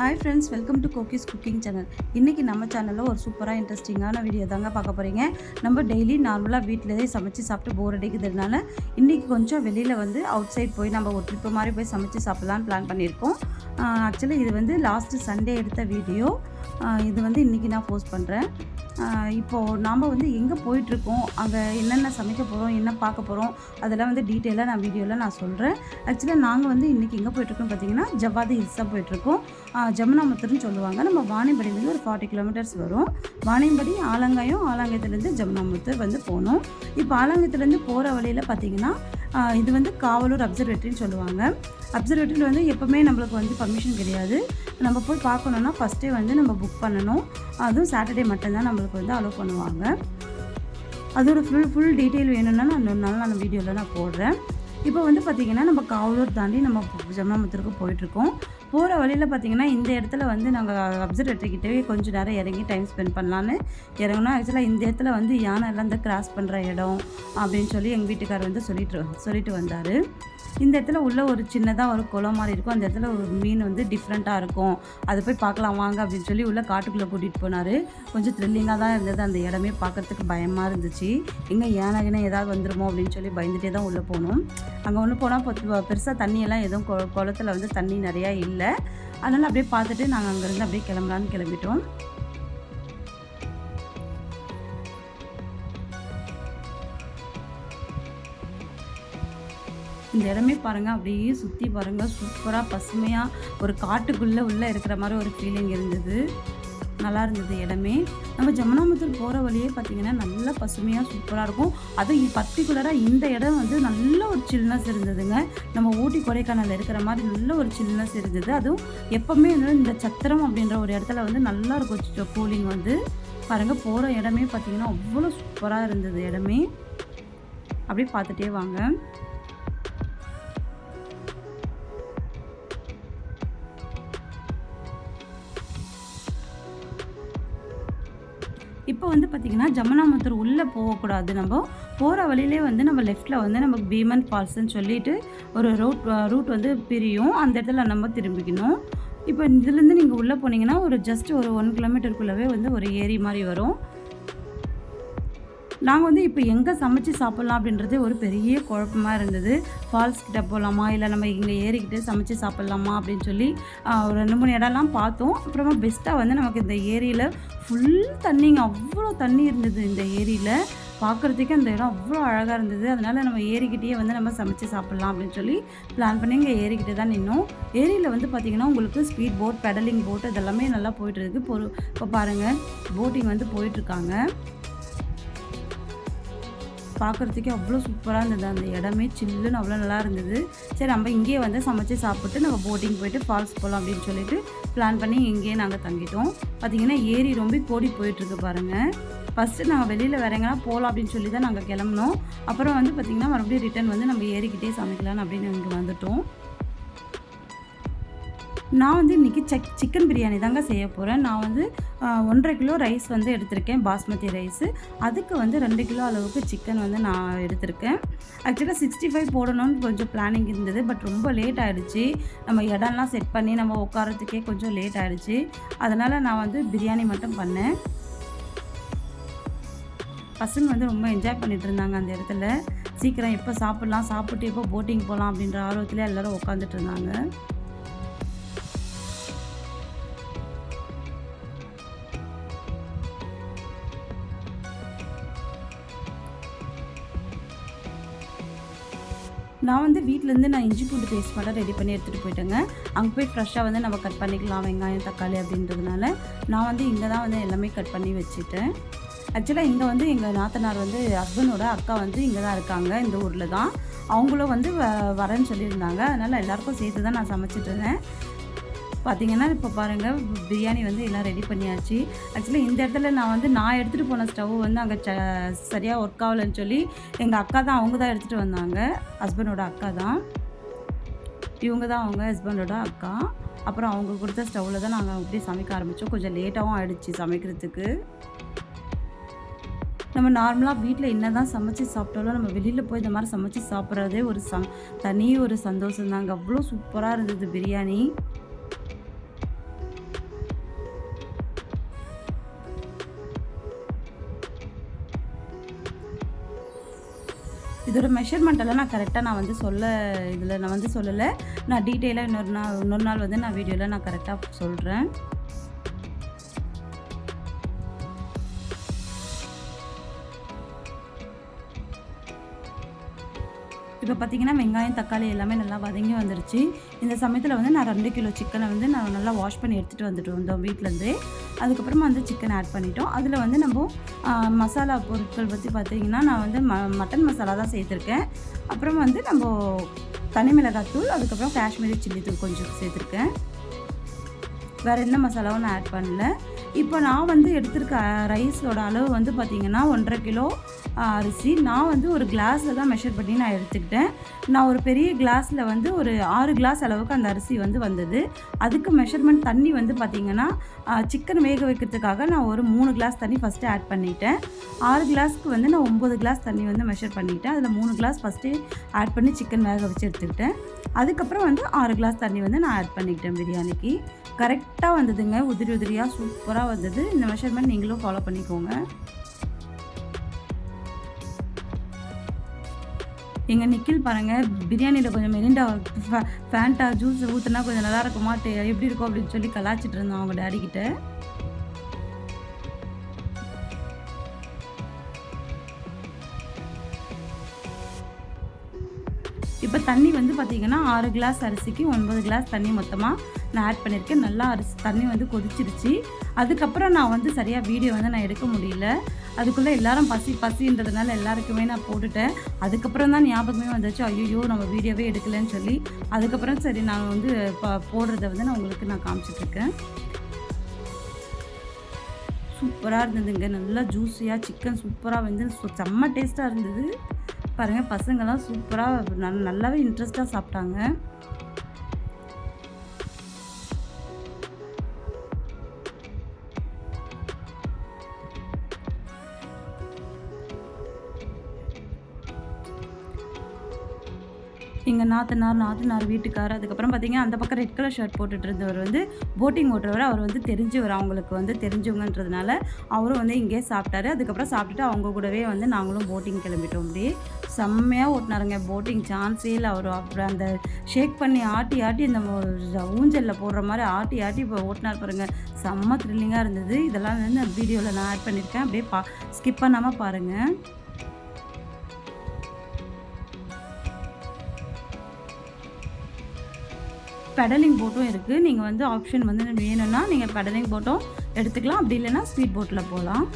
Hi friends, welcome to Kokis Cooking Channel. இன்னைக்கு நம்ம சேனல்ல ஒரு சூப்பரா இன்ட்ரஸ்டிங்கான வீடியோ தாங்க பார்க்க போறீங்க. நம்ம டெய்லி நார்மலா வீட்லயே சமைச்சு சாப்பிட்டு போர் அடிக்குதுனால இன்னைக்கு கொஞ்சம் வெளியில வந்து அவுட் சைட் போய் நம்ம ஒரு ட்ரிப் மாதிரி போய் சமைச்சு சாப்பிடலாம்னு பிளான் பண்ணியிருக்கோம். ஆக்சுவலி இது வந்து லாஸ்ட் சண்டே எடுத்த வீடியோ. இது வந்து இன்னைக்கு நான் போஸ்ட் பண்ணுறேன். இப்போது நாம் வந்து எங்கே போயிட்டுருக்கோம், அங்கே என்னென்ன சமைக்க போகிறோம், என்ன பார்க்க போகிறோம், அதெல்லாம் வந்து டீட்டெயிலாக நான் வீடியோவில் நான் சொல்கிறேன். ஆக்சுவலாக நாங்கள் வந்து இன்றைக்கி எங்கே போயிட்டுருக்கோம் பார்த்தீங்கன்னா, ஜவாது ஹில்ஸ் தான் போயிட்டுருக்கோம். ஜமுனாமுத்தர்னு சொல்லுவாங்க. நம்ம வாணியம்பாடியிலேருந்து ஒரு 40 கிலோமீட்டர்ஸ் வரும். வாணியம்பாடி ஆலங்காயத்துலேருந்து ஜமுனாமுத்தர் வந்து போகணும். இப்போ ஆலங்காயத்துலேருந்து போகிற வழியில் பார்த்திங்கன்னா, இது வந்து காவலூர் அப்சர்வேட்டரின்னு சொல்லுவாங்க. அப்சர்வேட்டரியில் வந்து எப்போவுமே நம்மளுக்கு வந்து பர்மிஷன் கிடையாது. நம்ம போய் பார்க்கணுன்னா ஃபஸ்ட்டே வந்து நம்ம புக் பண்ணணும். அதுவும் சாட்டர்டே மட்டும்தான் நம்மளுக்கு வந்து அலோவ் பண்ணுவாங்க. அதோட ஃபுல் டீட்டெயில் வேணும்னா நான் வீடியோவில் நான் போடுறேன். இப்போ வந்து பார்த்திங்கன்னா, நம்ம காவலூர் தாண்டி நம்ம ஜமுனாமுத்தருக்கு போயிட்டுருக்கோம். போகிற வழியில் பார்த்திங்கன்னா, இந்த இடத்துல வந்து நாங்கள் அப்சர்வேட்டரிக்கிட்டவே கொஞ்சம் நேரம் இறங்கி டைம் ஸ்பெண்ட் பண்ணலான்னு இறங்கணும். ஆக்சுவலாக இந்த இடத்துல வந்து யானை எல்லாம் வந்து கிராஸ் பண்ணுற இடம் அப்படின்னு சொல்லி எங்கள் வீட்டுக்காரர் வந்து சொல்லிட்டு வந்தார். இந்த இடத்துல உள்ள ஒரு சின்னதாக ஒரு குளம் மாதிரி இருக்கும். அந்த இடத்துல ஒரு மீன் வந்து டிஃப்ரெண்ட்டாக இருக்கும், அதை போய் பார்க்கலாம் வாங்க அப்படின்னு சொல்லி உள்ள காட்டுக்குள்ளே கூட்டிகிட்டு போனார். கொஞ்சம் த்ரில்லிங்காக தான் இருந்தது. அந்த இடமே பார்க்குறதுக்கு பயமாக இருந்துச்சு. எங்கே யானை ஏதாவது வந்துடுமோ அப்படின்னு சொல்லி பயந்துகிட்டே தான் உள்ளே போனோம். அங்கே ஒன்று போனால் பெருசாக தண்ணியெல்லாம் எதுவும் குளத்தில் வந்து தண்ணி நிறையா இல்லை. அதனால் அப்படியே பார்த்துட்டு நாங்கள் அங்கேருந்து அப்படியே கிளம்பிட்டோம். இந்த இடமே பாருங்கள், அப்படியே சுற்றி பாருங்கள், சூப்பராக பசுமையாக ஒரு காட்டுக்குள்ளே உள்ளே இருக்கிற மாதிரி ஒரு ஃபீலிங் இருந்தது. நல்லா இருந்தது இடமே. நம்ம ஜமுனாமுத்தர் போகிற வழியே பார்த்திங்கன்னா நல்லா பசுமையாக சூப்பராக இருக்கும். அதுவும் பர்டிகுலராக இந்த இடம் வந்து நல்ல ஒரு சில்னஸ் இருந்ததுங்க. நம்ம ஊட்டி கொடைக்கானல் இருக்கிற மாதிரி நல்ல ஒரு சில்னஸ் இருந்தது. அதுவும் எப்போவுமே வந்து இந்த சத்திரம் அப்படின்ற ஒரு இடத்துல வந்து நல்லா இருக்கும் கூலிங் வந்து. பாருங்கள், போகிற இடமே பார்த்திங்கன்னா அவ்வளோ சூப்பராக இருந்தது இடமே. அப்படியே பார்த்துட்டே வாங்க. இப்போ வந்து பார்த்திங்கன்னா, ஜமுனாமுத்தர் உள்ளே போகக்கூடாது. நம்ம போகிற வழியிலே வந்து நம்ம லெஃப்ட்டில் வந்து நமக்கு பீமன் ஃபால்ஸ்ன்னு சொல்லிட்டு ஒரு ரூட் வந்து பிரியும். அந்த இடத்துல நம்ம திரும்பிக்கணும். இப்போ இதுலேருந்து நீங்கள் உள்ளே போனீங்கன்னா ஒரு ஜஸ்ட் ஒரு 1 கிலோமீட்டருக்குள்ளவே வந்து ஒரு ஏரி மாதிரி வரும். நாங்கள் வந்து இப்போ எங்கே சமைச்சு சாப்பிட்லாம் அப்படின்றது ஒரு பெரிய குழப்பமாக இருந்தது. ஃபால்ஸ் கிட்ட போகலாமா, இல்லை நம்ம இங்கே ஏறிக்கிட்டு சமைச்சு சாப்பிட்லாமா அப்படின்னு சொல்லி ஒரு 2-3 இடம்லாம் பார்த்தோம். அப்புறமா பெஸ்ட்டாக வந்து நமக்கு இந்த ஏரியில் ஃபுல் தண்ணிங்க, அவ்வளோ தண்ணி இருந்தது இந்த ஏரியில். பார்க்குறதுக்கே அந்த இடம் அவ்வளோ அழகாக இருந்தது. அதனால் நம்ம ஏரிக்கிட்டே வந்து நம்ம சமைச்சு சாப்பிட்லாம் அப்படின்னு சொல்லி பிளான் பண்ணி இங்கே ஏரிக்கிட்டே தான் நின்னோம். ஏரியில் வந்து பார்த்திங்கன்னா உங்களுக்கு ஸ்பீட் போட், பெடலிங் போட் இதெல்லாமே நல்லா போயிட்டுருக்கு. இப்போ பாருங்கள், போட்டிங் வந்து போயிட்டுருக்காங்க. பார்க்குறதுக்கே அவ்வளோ சூப்பராக இருந்தது. அந்த இடமே சில்லுன்னு அவ்வளோ நல்லா இருந்தது. சரி, நம்ம இங்கேயே வந்து சமைச்சு சாப்பிட்டு நம்ம போட்டிங் போயிட்டு ஃபால்ஸ் போகலாம் அப்படின்னு சொல்லிட்டு பிளான் பண்ணி இங்கேயே நாங்கள் தங்கிட்டோம். பார்த்திங்கன்னா ஏரி ரொம்ப கோடி போயிட்டுருக்கு பாருங்கள். ஃபஸ்ட்டு நாங்கள் வெளியில் வேற எங்கன்னா போகலாம் அப்படின்னு சொல்லி தான் நாங்கள் கிளம்புனோம். அப்புறம் வந்து பார்த்திங்கன்னா மறுபடியும் ரிட்டன் வந்து நம்ம ஏறிக்கிட்டே சமைக்கலான்னு அப்படின்னு இங்கே வந்துட்டோம். நான் வந்து இன்றைக்கி சிக்கன் பிரியாணி தாங்க செய்ய போகிறேன். நான் வந்து 1.5 கிலோ ரைஸ் வந்து எடுத்திருக்கேன், பாஸ்மதி ரைஸு. அதுக்கு வந்து 2 கிலோ அளவுக்கு சிக்கன் வந்து நான் எடுத்திருக்கேன். ஆக்சுவலாக 65 போடணும்னு கொஞ்சம் பிளானிங் இருந்தது. பட் ரொம்ப லேட் ஆகிடுச்சு. நம்ம இடம்லாம் செட் பண்ணி நம்ம உட்காரத்துக்கே கொஞ்சம் லேட் ஆகிடுச்சு. அதனால் நான் வந்து பிரியாணி மட்டும் பண்ணேன். பசங்க வந்து ரொம்ப என்ஜாய் பண்ணிகிட்டு இருந்தாங்க அந்த இடத்துல. சீக்கிரம் எப்போ சாப்பிட்லாம், சாப்பிட்டு எப்போ போட்டிங் போகலாம் அப்படின்ற ஆர்வத்தில் எல்லோரும் உட்காந்துட்டு இருந்தாங்க. நான் வந்து வீட்டிலேருந்து இஞ்சி பூண்டு பேஸ்ட் மட்டும் ரெடி பண்ணி எடுத்துகிட்டு போயிட்டேங்க. அங்கே போய் ஃப்ரெஷ்ஷாக வந்து நம்ம கட் பண்ணிக்கலாம் வெங்காயம், தக்காளி அப்படின்றதுனால நான் வந்து இங்கே தான் வந்து எல்லாமே கட் பண்ணி வச்சுட்டேன். ஆக்சுவலாக இங்கே வந்து எங்கள் நாத்தனார் வந்து ஹஸ்பண்டோட அக்கா வந்து இங்கே தான் இருக்காங்க, இந்த ஊரில் தான். அவங்களும் வந்து வரேன்னு சொல்லியிருந்தாங்க. அதனால் எல்லாேருக்கும் சேர்த்து தான் நான் சமைச்சிட்டு இருந்தேன். பார்த்திங்கன்னா இப்போ பாருங்கள், பிரியாணி வந்து எல்லாம் ரெடி பண்ணியாச்சு. ஆக்சுவலி இந்த இடத்துல நான் எடுத்துகிட்டு போன ஸ்டவ் வந்து அங்கே சரியாக ஒர்க் ஆகலைன்னு சொல்லி எங்கள் அக்கா தான், அவங்க தான் எடுத்துகிட்டு வந்தாங்க. ஹஸ்பண்டோட அக்கா தான் இவங்க தான், அவங்க ஹஸ்பண்டோட அக்கா. அப்புறம் அவங்க கொடுத்த ஸ்டவ்வில் தான் நாங்கள் அப்படியே சமைக்க ஆரம்பித்தோம். கொஞ்சம் லேட்டாகவும் ஆகிடுச்சு சமைக்கிறதுக்கு. நம்ம நார்மலாக வீட்டில் என்ன தான் சமைச்சு சாப்பிட்டாலும் நம்ம வெளியில் போய் இந்த மாதிரி சமைச்சு சாப்பிட்றதே ஒரு தனி ஒரு சந்தோஷம் தாங்க. அவ்வளோ சூப்பராக இருந்தது பிரியாணி. இதோட மெஷர்மெண்ட் எல்லாம் நான் கரெக்டாக நான் வந்து இதில் நான் வந்து சொல்லலை. நான் டீட்டெயிலாக இன்னொரு நாள் வந்து நான் வீடியோவில் நான் கரெக்டாக சொல்கிறேன். இப்போ பார்த்திங்கன்னா வெங்காயம் தக்காளி எல்லாமே நல்லா வதங்கி வந்துருச்சு. இந்த சமயத்தில் வந்து நான் 2 கிலோ சிக்கனை வந்து நான் நல்லா வாஷ் பண்ணி எடுத்துகிட்டு வந்துட்டு வந்தோம் வீட்டிலேருந்து. அதுக்கப்புறமா வந்து சிக்கன் ஆட் பண்ணிட்டோம். அதில் வந்து நம்ம மசாலா பொருட்கள் பற்றி பார்த்திங்கன்னா நான் வந்து மட்டன் மசாலா தான் சேர்த்துருக்கேன். அப்புறம் வந்து நம்ம தனி மிளகாத்தூள், அதுக்கப்புறம் காஷ்மீரி சில்லி தூள் கொஞ்சம் சேர்த்துருக்கேன். வேறு எந்த மசாலாவும் நான் ஆட் பண்ணல. இப்போ நான் வந்து எடுத்திருக்க ரைஸோட அளவு வந்து பார்த்திங்கன்னா 1.5 கிலோ அரிசி. நான் வந்து ஒரு கிளாஸில் தான் மெஷர் பண்ணி நான் எடுத்துக்கிட்டேன். நான் ஒரு பெரிய கிளாஸில் வந்து ஒரு 6 கிளாஸ் அளவுக்கு அந்த அரிசி வந்து வந்தது. அதுக்கு மெஷர்மெண்ட் தண்ணி வந்து பார்த்திங்கன்னா சிக்கன் வேக வைக்கிறதுக்காக நான் ஒரு 3 கிளாஸ் தண்ணி ஃபஸ்ட்டு ஆட் பண்ணிட்டேன். 6 கிளாஸ்க்கு வந்து நான் 9 கிளாஸ் தண்ணி வந்து மெஷர் பண்ணிட்டேன். அதில் 3 கிளாஸ் ஃபஸ்ட்டு ஆட் பண்ணி சிக்கன் வேக வச்சு எடுத்துக்கிட்டேன். அதுக்கப்புறம் வந்து 6 கிளாஸ் தண்ணி வந்து நான் ஆட் பண்ணிக்கிட்டேன் பிரியாணிக்கு. கரெக்டாக வந்ததுங்க, உதிரி உதிரியாக சூப்பராக வந்தது. இந்த மெஷர்மெண்ட் நீங்களும் ஃபாலோ பண்ணிக்கோங்க. எங்கள் நிக்கில் பாருங்கள், பிரியாணியில் கொஞ்சம் மெரிண்டா ஃபேண்டா ஜூஸ் ஊற்றுனா கொஞ்சம் நல்லா இருக்குமா, எப்படி இருக்கும் அப்படின்னு சொல்லி கலாச்சிட்டு இருந்தோம் அவங்க டேடிக்கிட்ட. இப்போ தண்ணி வந்து பார்த்திங்கன்னா 6 கிளாஸ் அரிசிக்கு 9 கிளாஸ் தண்ணி மொத்தமாக நான் ஆட் பண்ணியிருக்கேன். நல்லா தண்ணி வந்து கொதிச்சிருச்சு. அதுக்கப்புறம் நான் வந்து சரியாக வீடியோ வந்து நான் எடுக்க முடியல. அதுக்குள்ளே எல்லாரும் பசின்றதுனால எல்லாருக்குமே நான் போட்டுட்டேன். அதுக்கப்புறம் தான் ஞாபகமே வந்துச்சு, ஐயோ நம்ம வீடியோவே எடுக்கலைன்னு சொல்லி. அதுக்கப்புறம் சரி நான் வந்து போடுறத வந்து நான் உங்களுக்கு நான் காமிச்சிட்ருக்கேன். சூப்பராக இருந்ததுங்க, நல்லா ஜூஸியாக சிக்கன் சூப்பராக வந்து செம்ம டேஸ்ட்டாக இருந்தது. பாருங்கள், பசங்கள்லாம் சூப்பராக நல்லாவே இன்ட்ரெஸ்ட்டாக சாப்பிட்டாங்க. எங்கள் நாத்தனார் வீட்டுக்காரர், அதுக்கப்புறம் பார்த்திங்கன்னா அந்த பக்கம் ரெட் கலர் ஷர்ட் போட்டுட்டு இருந்தவர் வந்து போட்டிங் ஓட்டுறவர். அவர் வந்து தெரிஞ்சவர், அவங்களுக்கு வந்து தெரிஞ்சவங்கன்றதுனால அவரும் வந்து இங்கேயே சாப்பிட்டாரு. அதுக்கப்புறம் சாப்பிட்டுட்டு அவங்க கூடவே வந்து நாங்களும் போட்டிங் கிளம்பிட்டோம். அப்படியே செம்மையாக ஓட்டினாருங்க, போட்டிங் சான்ஸே இல்லை. அவர் அப்புறம் அந்த ஷேக் பண்ணி ஆட்டி இந்த ஊஞ்சலில் போடுற மாதிரி ஆட்டி இப்போ ஓட்டினார் பாருங்கள், செம்ம த்ரில்லிங்காக இருந்தது. இதெல்லாம் வந்து வீடியோவில் நான் ஆட் பண்ணியிருக்கேன், அப்படியே ஸ்கிப் பண்ணாமல் பாருங்கள். பெடலிங் போட்டும் இருக்குது. நீங்கள் வந்து ஆப்ஷன் வந்து வேணும்னா நீங்கள் பெடலிங் போட்டும் எடுத்துக்கலாம், அப்படி இல்லைன்னா ஸ்பீட் போட்டில் போகலாம்.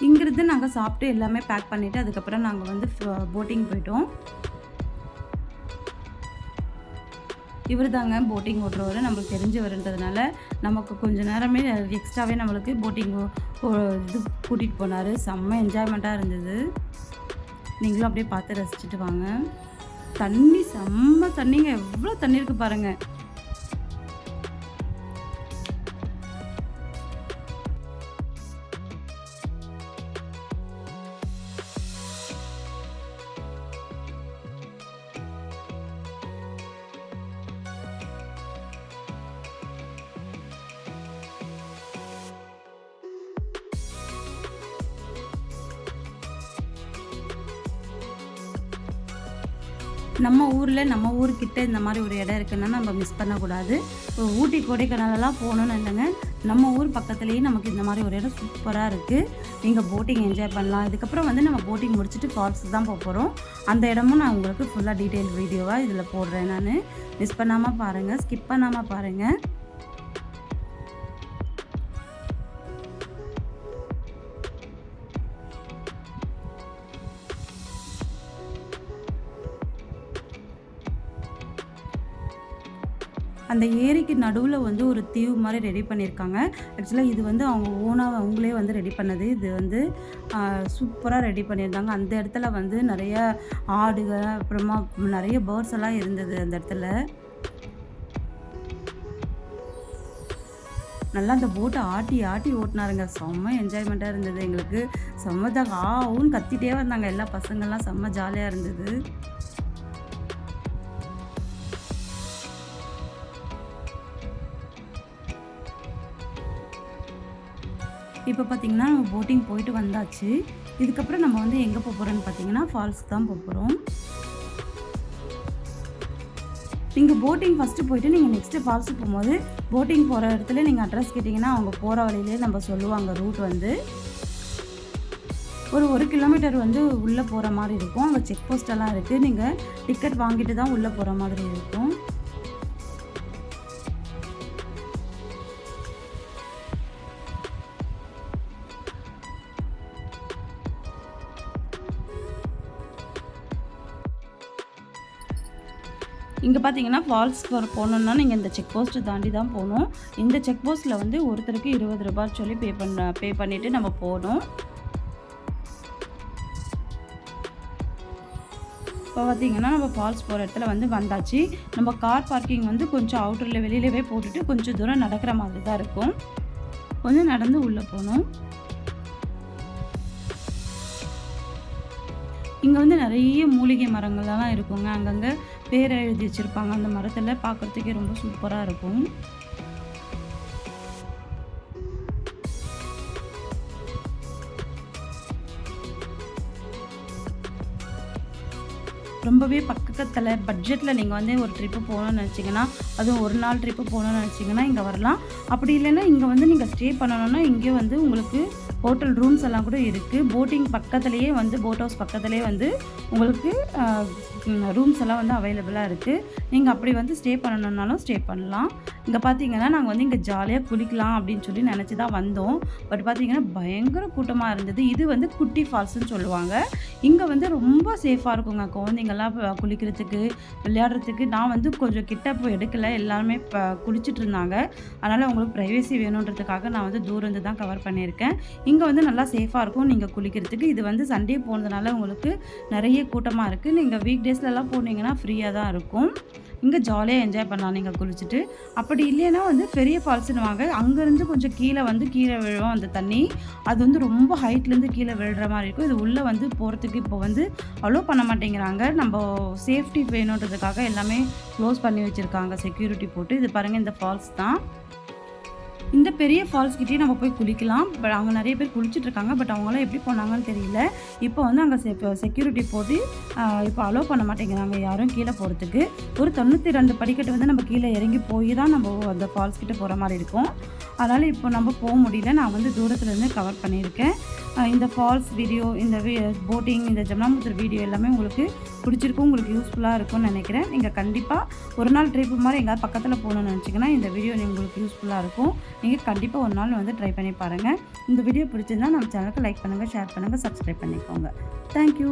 இங்கிருந்து நாங்கள் சாப்பிட்டு எல்லாமே பேக் பண்ணிவிட்டு அதுக்கப்புறம் நாங்கள் வந்து போட்டிங் போயிட்டோம். இவர் தாங்க போட்டிங் ஓட்டுறவர், நம்மளுக்கு தெரிஞ்சவருன்றதுனால நமக்கு கொஞ்சம் நேரமே எக்ஸ்ட்ராவே நம்மளுக்கு போட்டிங் இது கூட்டிகிட்டு போனார். செம்ம என்ஜாய்மெண்ட்டாக இருந்தது. நீங்களும் அப்படியே பார்த்து ரசிச்சுட்டு வாங்க. தண்ணி செம்ம தண்ணிங்க, எவ்வளோ தண்ணி இருக்குது பாருங்கள். நம்ம ஊர்கிட்ட இந்த மாதிரி ஒரு இடம் இருக்குன்னா நம்ம மிஸ் பண்ணக்கூடாது. ஊட்டி கொடைக்கானலெல்லாம் போகணுன்னு இல்லைங்க, நம்ம ஊர் பக்கத்துலேயே நமக்கு இந்த மாதிரி ஒரு இடம் சூப்பராக இருக்குது. நீங்கள் போட்டிங் என்ஜாய் பண்ணலாம். இதுக்கப்புறம் வந்து நம்ம போட்டிங் முடிச்சுட்டு ஃபால்ஸ் தான் போக போகிறோம். அந்த இடமும் நான் உங்களுக்கு ஃபுல்லாக டீட்டெயில் வீடியோவாக இதில் போடுறேன். நான் மிஸ் பண்ணாமல் பாருங்கள், ஸ்கிப் பண்ணாமல் பாருங்கள். அந்த ஏரிக்கு நடுவில் வந்து ஒரு தீவு மாதிரி ரெடி பண்ணியிருக்காங்க. ஆக்சுவலாக இது வந்து அவங்களே வந்து ரெடி பண்ணது. இது வந்து சூப்பராக ரெடி பண்ணியிருந்தாங்க. அந்த இடத்துல வந்து நிறைய ஆடுகள், அப்புறமா நிறைய பேர்ட்ஸ் எல்லாம் இருந்தது அந்த இடத்துல. நல்லா அந்த போட்டை ஆட்டி ஆட்டி ஓட்டினாருங்க. செம்ம என்ஜாய்மெண்ட்டாக இருந்தது எங்களுக்கு. செம்மதாக ஆவுன்னு கத்திட்டே வந்தாங்க எல்லா பசங்கள்லாம். செம்ம ஜாலியாக இருந்தது. இப்போ பார்த்திங்கன்னா நம்ம போட்டிங் போயிட்டு வந்தாச்சு. இதுக்கப்புறம் நம்ம வந்து எங்கே போகிறோன்னு பார்த்தீங்கன்னா ஃபால்ஸ்க்கு தான் போகிறோம். நீங்கள் போட்டிங் ஃபஸ்ட்டு போயிட்டு நீங்கள் நெக்ஸ்ட்டு ஃபால்ஸுக்கு போகும்போது போட்டிங் போகிற இடத்துல நீங்கள் அட்ரஸ் கேட்டிங்கன்னா அவங்க போகிற வழியிலே நம்ம சொல்லுவாங்க ரூட் வந்து. ஒரு 1 கிலோமீட்டர் வந்து உள்ளே போகிற மாதிரி இருக்கும். அங்கே செக் போஸ்டெல்லாம் இருக்குது. நீங்கள் டிக்கெட் வாங்கிட்டு தான் உள்ளே போகிற மாதிரி இருக்கும். இங்கே பார்த்தீங்கன்னா ஃபால்ஸ் போகணுன்னா நீங்கள் இந்த செக் போஸ்ட்டை தாண்டி தான் போகணும். இந்த செக் போஸ்ட்டில் வந்து ஒருத்தருக்கு 20 ரூபாய் சொல்லி பே பண்ணிவிட்டு நம்ம போகணும். இப்போ பார்த்தீங்கன்னா நம்ம ஃபால்ஸ் போகிற இடத்துல வந்து வந்தாச்சு. நம்ம கார் பார்க்கிங் வந்து கொஞ்சம் அவுட்டரில் வெளியிலவே போட்டுட்டு கொஞ்சம் தூரம் நடக்கிற மாதிரி தான் இருக்கும். கொஞ்சம் நடந்து உள்ளே போகணும். இங்கே வந்து நிறைய மூலிகை மரங்கள்லாம் இருக்குங்க. அங்கங்கே பேரை எழுதி வச்சுருப்பாங்க. அந்த மரத்தில் பார்க்குறதுக்கே ரொம்ப சூப்பராக இருக்கும். ரொம்பவே பக்கத்தில் பட்ஜெட்டில் நீங்கள் வந்து ஒரு ட்ரிப்பு போகணுன்னு நினச்சிங்கன்னா, அதுவும் ஒரு நாள் ட்ரிப்பு போகணுன்னு நினச்சிங்கன்னா இங்கே வரலாம். அப்படி இல்லைன்னா இங்கே வந்து நீங்கள் ஸ்டே பண்ணணுன்னா இங்கே வந்து உங்களுக்கு ஹோட்டல் ரூம்ஸ் எல்லாம் கூட இருக்குது. போட்டிங் பக்கத்துலேயே வந்து போட் ஹவுஸ் பக்கத்துலேயே வந்து உங்களுக்கு ரூம்ஸ் எல்லாம் வந்து அவைலபிளாக இருக்குது. நீங்கள் அப்படி வந்து ஸ்டே பண்ணணுன்னாலும் ஸ்டே பண்ணலாம். இங்கே பார்த்தீங்கன்னா நாங்கள் வந்து இங்கே ஜாலியாக குளிக்கலாம் அப்படின்னு சொல்லி நினச்சி தான் வந்தோம். பட் பார்த்தீங்கன்னா பயங்கர கூட்டமாக இருந்தது. இது வந்து குட்டி ஃபால்ஸ்ன்னு சொல்லுவாங்க. இங்கே வந்து ரொம்ப சேஃபாக இருக்குங்க குழந்தைங்கள்லாம் குளிக்கிறதுக்கு விளையாடுறதுக்கு. நான் வந்து கொஞ்சம் கிட்ட போய் எடுக்கலை. எல்லாருமே குளிச்சுட்டு இருந்தாங்க. அதனால் உங்களுக்கு ப்ரைவேசி வேணுன்றதுக்காக நான் வந்து தூரம் இருந்து தான் கவர் பண்ணியிருக்கேன். இங்கே வந்து நல்லா சேஃபாக இருக்கும் நீங்கள் குளிக்கிறதுக்கு. இது வந்து சண்டே போனதுனால உங்களுக்கு நிறைய கூட்டமாக இருக்குது. நீங்கள் வீக் டேஸ்லலாம் போனீங்கன்னா ஃப்ரீயாக தான் இருக்கும். இங்கே ஜாலியாக என்ஜாய் பண்ணலாம் நீங்கள் குளிச்சுட்டு. அப்படி இல்லைன்னா வந்து பெரிய ஃபால்ஸ்னு வாங்க. அங்கேருந்து கொஞ்சம் கீழே விழுவோம் அந்த தண்ணி. அது வந்து ரொம்ப ஹைட்லேருந்து கீழே விழுற மாதிரி இருக்கும். இது உள்ளே வந்து போகிறதுக்கு இப்போ வந்து அலோவ் பண்ண மாட்டேங்கிறாங்க. நம்ம சேஃப்டி வேணுன்றதுக்காக எல்லாமே க்ளோஸ் பண்ணி வச்சுருக்காங்க செக்யூரிட்டி போட்டு. இது பாருங்கள் இந்த ஃபால்ஸ் தான். இந்த பெரிய ஃபால்ஸ்கிட்டே நம்ம போய் குளிக்கலாம். பட் அவங்க நிறைய பேர் குளிச்சுட்ருக்காங்க. பட் அவங்களாம் எப்படி போனாங்கன்னு தெரியல. இப்போ வந்து அங்கே செக்யூரிட்டி போட்டு இப்போ அலோவ் பண்ண மாட்டேங்கிறாங்க யாரும் கீழே போகிறதுக்கு. ஒரு 92 படிக்கட்டு வந்து நம்ம கீழே இறங்கி போய் தான் நம்ம அந்த ஃபால்ஸ்கிட்ட போகிற மாதிரி இருக்கும். அதனால் இப்போ நம்ம போக முடியல. நான் வந்து தூரத்துலேருந்து கவர் பண்ணியிருக்கேன். இந்த ஃபால்ஸ் வீடியோ, இந்த போட்டிங், இந்த ஜம்னாமுத்தூர் வீடியோ எல்லாமே உங்களுக்கு பிடிச்சிருக்கும், உங்களுக்கு யூஸ்ஃபுல்லாக இருக்கும்னு நினைக்கிறேன். நீங்கள் கண்டிப்பாக ஒரு நாள் ட்ரிப்பு மாதிரி எங்கேயாவது பக்கத்தில் போகணுன்னு நினச்சிங்கன்னா இந்த வீடியோ உங்களுக்கு யூஸ்ஃபுல்லாக இருக்கும். நீங்கள் கண்டிப்பாக ஒரு நாள் வந்து ட்ரை பண்ணி பாருங்கள். இந்த வீடியோ பிடிச்சிருந்தால் நம்ம சேனலுக்கு லைக் பண்ணுங்கள், ஷேர் பண்ணுங்கள், சப்ஸ்கிரைப் பண்ணிக்கோங்க. தேங்க்யூ.